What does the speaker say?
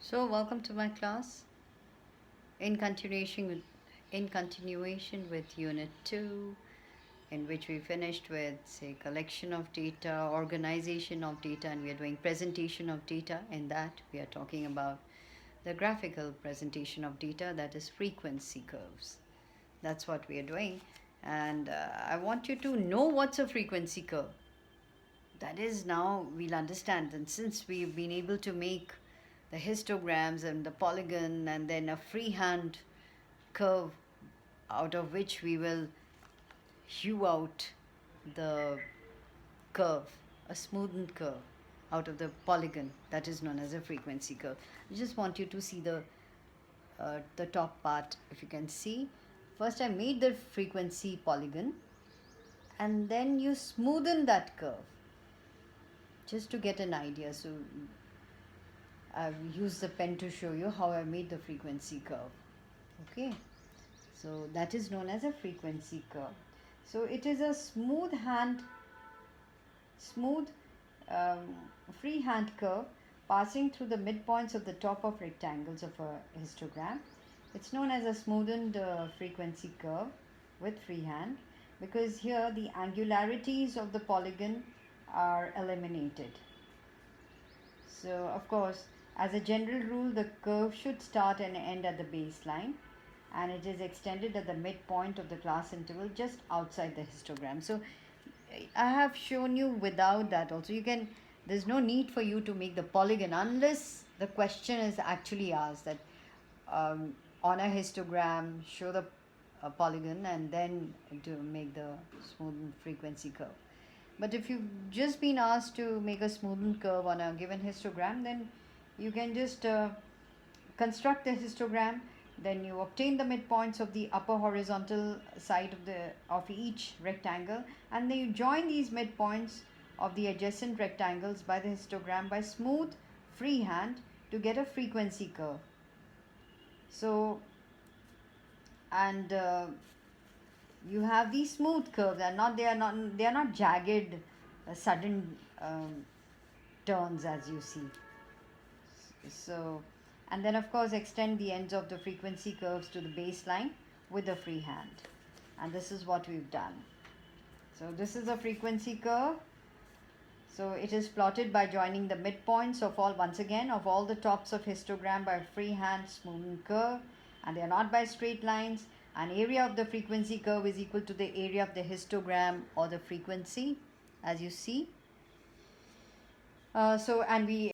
So welcome to my class. In continuation with Unit 2, in which we finished with say collection of data, organization of data, and we are doing presentation of data. In that we are talking about the graphical presentation of data, that is frequency curves. That's what we are doing, and I want you to know what's a frequency curve. That is, now we'll understand, and since we've been able to make the histograms and the polygon and then a freehand curve out of which we will hew out the curve, a smoothened curve out of the polygon, that is known as a frequency curve. I just want you to see the top part. If you can see, first I made the frequency polygon and then you smoothen that curve just to get an idea. So I've used the pen to show you how I made the frequency curve. Okay, so that is known as a frequency curve. So it is a smooth freehand curve passing through the midpoints of the top of rectangles of a histogram. It's known as a smoothened frequency curve with freehand because here the angularities of the polygon are eliminated. So of course, as a general rule, the curve should start and end at the baseline, and it is extended at the midpoint of the class interval just outside the histogram. So I have shown you without that also. There's no need for you to make the polygon unless the question is actually asked that on a histogram show the polygon and then to make the smoothened frequency curve. But if you've just been asked to make a smoothened curve on a given histogram, then you can just construct the histogram. Then you obtain the midpoints of the upper horizontal side of each rectangle, and then you join these midpoints of the adjacent rectangles by the histogram by smooth freehand to get a frequency curve. So, and you have these smooth curves. They are not jagged, sudden turns as you see. So, and then of course extend the ends of the frequency curves to the baseline with the freehand, and this is what we've done. So this is a frequency curve. So it is plotted by joining the midpoints of all the tops of histogram by freehand smoothened curve, and they are not by straight lines. And area of the frequency curve is equal to the area of the histogram or the frequency, as you see. And we